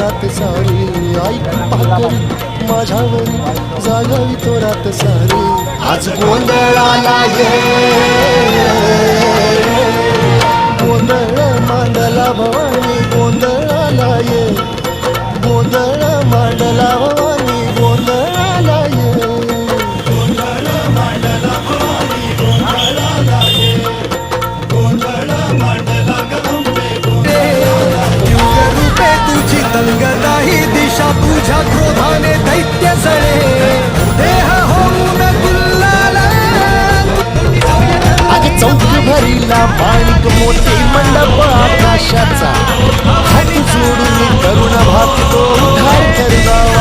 रात सारी ऐक पाकरी माझ्यावरी जागावी तो रात सारी आज गोंधळाला ये गोंधळ मांडला भवानी गोंधळाला ये गोंधळ मांडला भवानी गोंधळाला ये गोंधळ मांडला भवानी गोंधळाला ये गोंधळ मांडला गंबे युगरूपे तुझी तलगदाही दिशा तुझ्या क्रोधाने दैत्य सळे देह होऊन गुल्लाला आज चौकी भरीला माणिक मोती मंडप आकाशाचा हात जोडून करुणा भागतो उद्धार करणारा